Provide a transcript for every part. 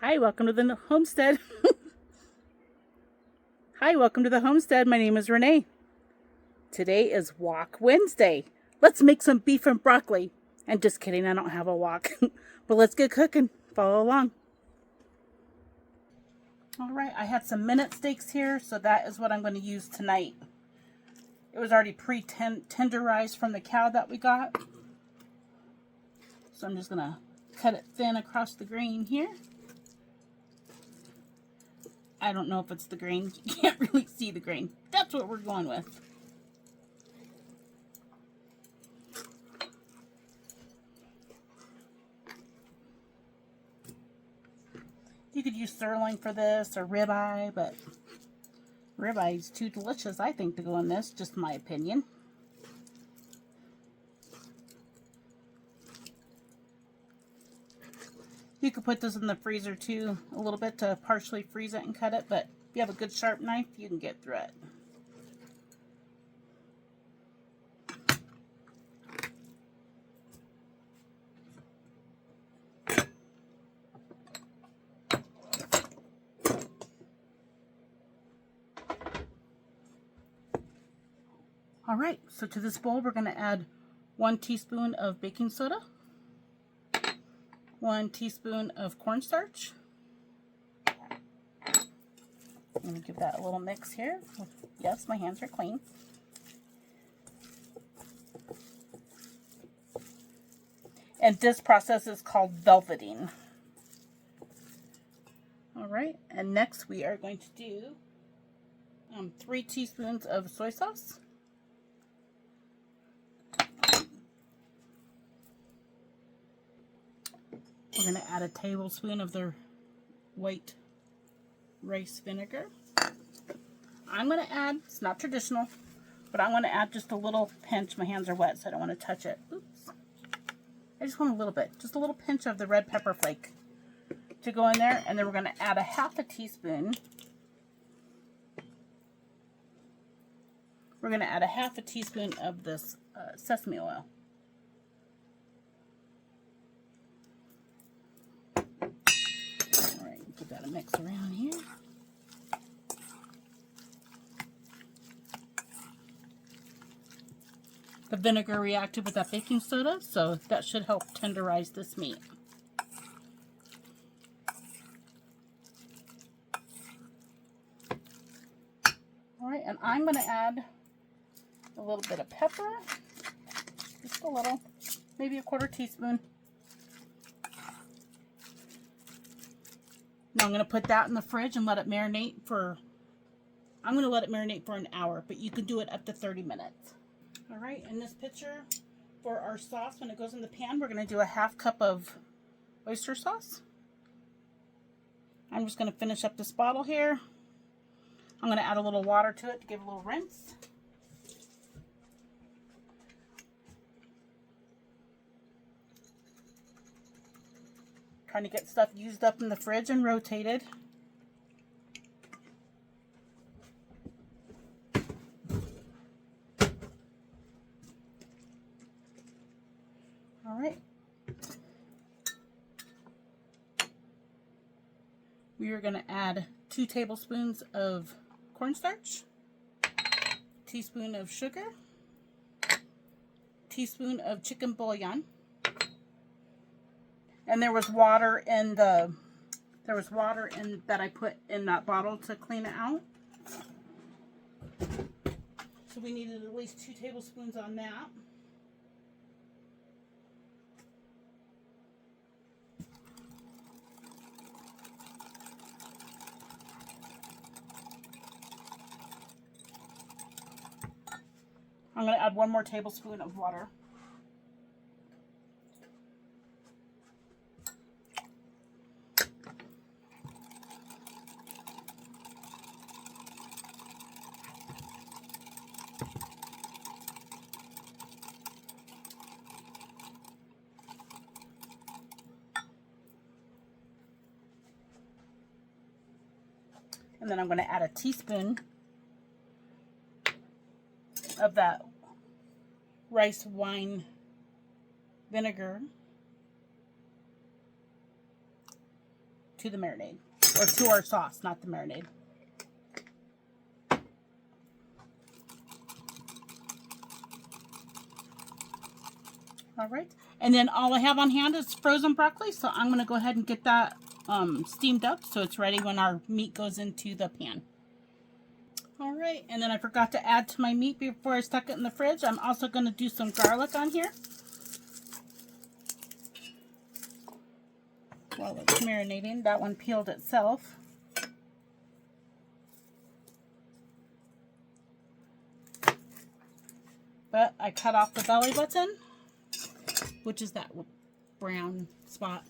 Hi, welcome to the homestead. Hi, welcome to the homestead. My name is Renee. Today is Wok Wednesday. Let's make some beef and broccoli. And just kidding, I don't have a wok. But let's get cooking. Follow along. All right, I had some minute steaks here, so that is what I'm going to use tonight. It was already pre-tenderized from the cow that we got. So I'm just going to cut it thin across the grain here. I don't know if it's the grain. You can't really see the grain. That's what we're going with. You could use sirloin for this or ribeye, but ribeye is too delicious, I think, to go in this. Just my opinion. You could put this in the freezer too, a little bit to partially freeze it and cut it, but if you have a good sharp knife, you can get through it. All right, so to this bowl, we're going to add 1 teaspoon of baking soda, 1 teaspoon of cornstarch. I'm going to give that a little mix here. Yes, my hands are clean. And this process is called velveting. All right, and next we are going to do 3 teaspoons of soy sauce. We're going to add a tablespoon of the white rice vinegar. I'm going to add, it's not traditional, but I'm going to add just a little pinch. My hands are wet, so I don't want to touch it. Oops. I just want a little bit, just a little pinch of the red pepper flake to go in there. And then we're going to add a half a teaspoon. We're going to add a half a teaspoon of this sesame oil. All right, give that a mix around here. The vinegar reacted with that baking soda, so that should help tenderize this meat. All right, and I'm going to add a little bit of pepper, just a little, maybe a 1/4 teaspoon. Now I'm going to put that in the fridge and let it marinate for, I'm going to let it marinate for an hour, but you can do it up to 30 minutes. All right, in this pitcher for our sauce, when it goes in the pan, we're going to do a 1/2 cup of oyster sauce. I'm just going to finish up this bottle here. I'm going to add a little water to it to give a little rinse. Trying to get stuff used up in the fridge and rotated. All right. We are going to add 2 tablespoons of cornstarch, teaspoon of sugar, teaspoon of chicken bouillon. And there was water in that I put in that bottle to clean it out. So we needed at least 2 tablespoons on that. I'm going to add 1 more tablespoon of water. And then I'm going to add a teaspoon of that rice wine vinegar to the marinade. Or to our sauce, not the marinade. Alright, and then all I have on hand is frozen broccoli, so I'm going to go ahead and get that steamed up so it's ready when our meat goes into the pan. Alright, and then I forgot to add to my meat before I stuck it in the fridge. I'm also going to do some garlic on here while it's marinating. That one peeled itself. But I cut off the belly button, which is that brown spot.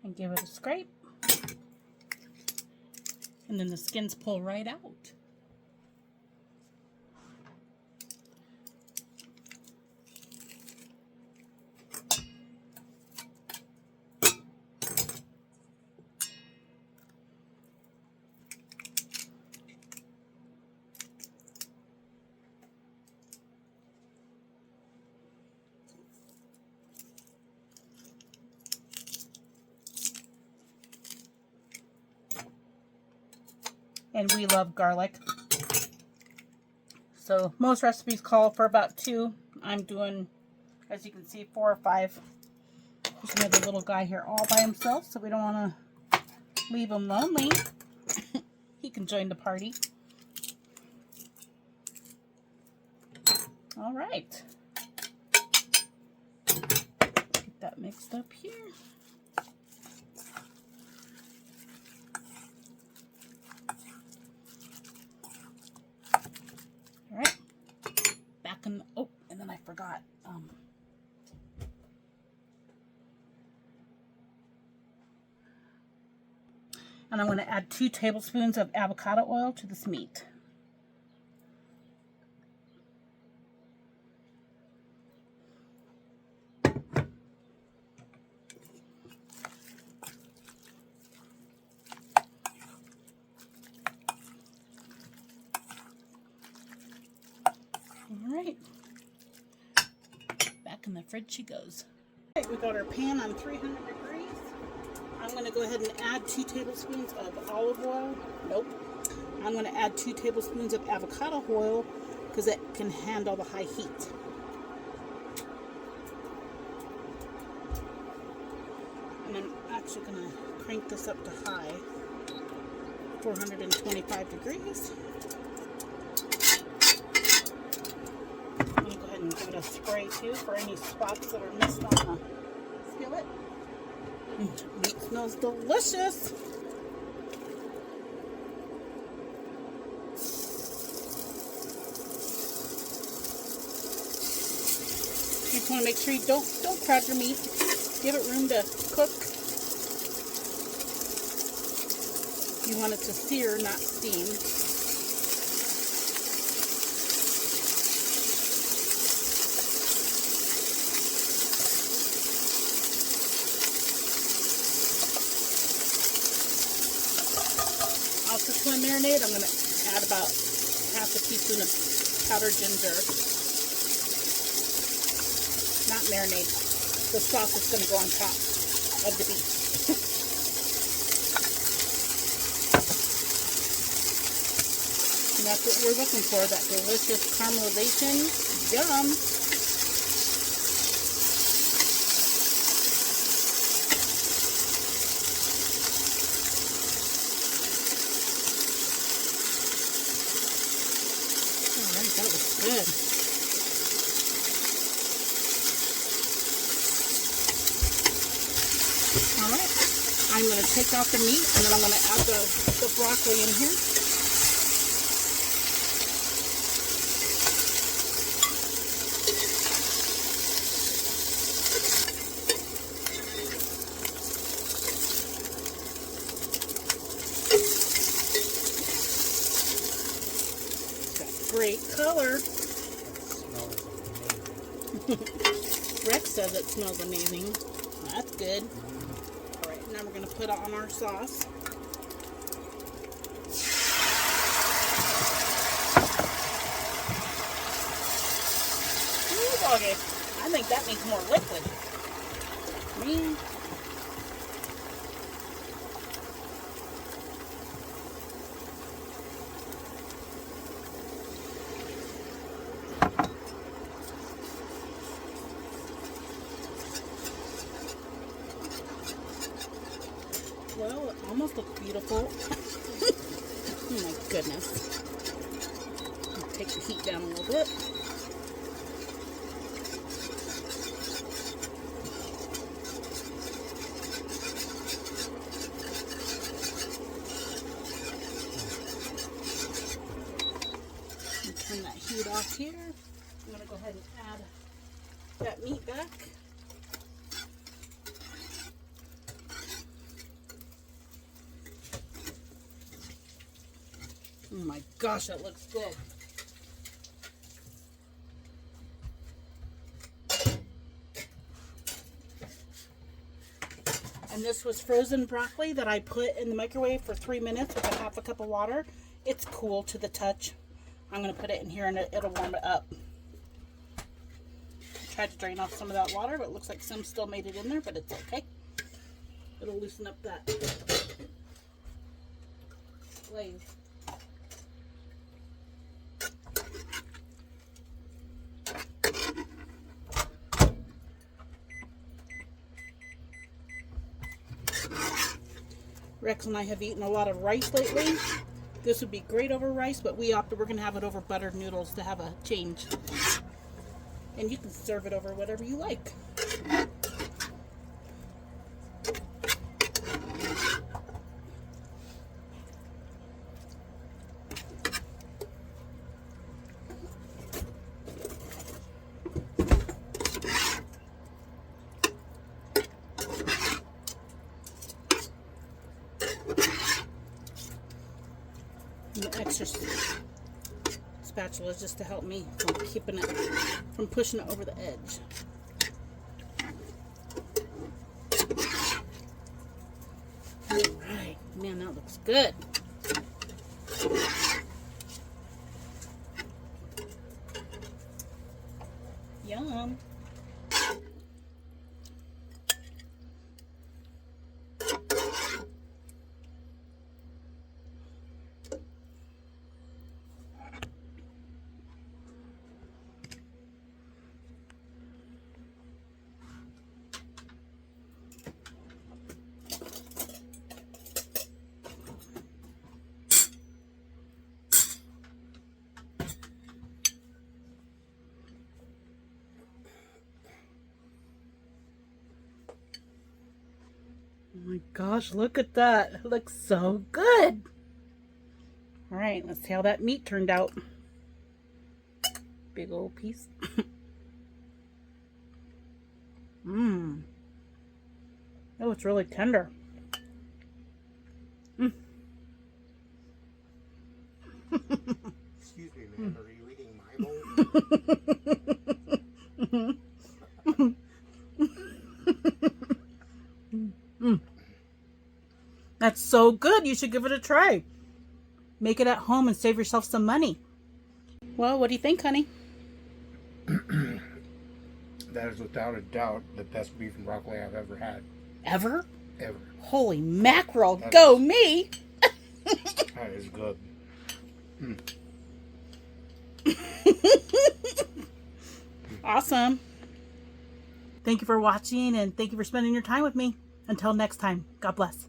And give it a scrape. And then the skins pull right out. And we love garlic. So most recipes call for about 2. I'm doing, as you can see, 4 or 5. There's another little guy here all by himself, so we don't want to leave him lonely. He can join the party. All right. Get that mixed up here. Oh, and then I forgot. And I'm going to add 2 tablespoons of avocado oil to this meat. Alright, back in the fridge she goes. Alright, we got our pan on 300 degrees. I'm going to go ahead and add 2 tablespoons of olive oil. Nope. I'm going to add 2 tablespoons of avocado oil because it can handle the high heat. And I'm actually going to crank this up to high, 425 degrees. And give it a spray too for any spots that are missed on the skillet. It smells delicious. You just want to make sure you don't crowd your meat. Give it room to cook. You want it to sear, not steam. To my marinade, I'm going to add about half a teaspoon of powdered ginger. Not marinade. The sauce is going to go on top of the beef. And that's what we're looking for, that delicious caramelization. Yum! That was good. Alright, I'm going to take out the meat and then I'm going to add the broccoli in here. Great color. Smells amazing. Rex says it smells amazing. That's good. Alright, now we're going to put on our sauce. Ooh, doggy. I think that needs more liquid. Me. Well, it almost looks beautiful. Oh my goodness. I'll take the heat down a little bit. Turn that heat off here. I'm going to go ahead and add that meat back. Oh my gosh, that looks good. And this was frozen broccoli that I put in the microwave for 3 minutes with a half a cup of water. It's cool to the touch. I'm going to put it in here and it'll warm it up. I tried to drain off some of that water, but it looks like some still made it in there, but it's okay. It'll loosen up that glaze. Rex and I have eaten a lot of rice lately. This would be great over rice, but we're going to have it over buttered noodles to have a change. And you can serve it over whatever you like. The extra spatula is just to help me from keeping it, from pushing it over the edge. Alright, man, that looks good. Yum. Oh my gosh, look at that. It looks so good. All right, let's see how that meat turned out. Big old piece. Mmm. Oh, it's really tender. Mm. Excuse me, ma'am. Are you eating my bowl? That's so good. You should give it a try. Make it at home and save yourself some money. Well, what do you think, honey? That is without a doubt the best beef and broccoli I've ever had. Ever? Ever. Holy mackerel. Go me. That is good. Awesome. Thank you for watching and thank you for spending your time with me. Until next time, God bless.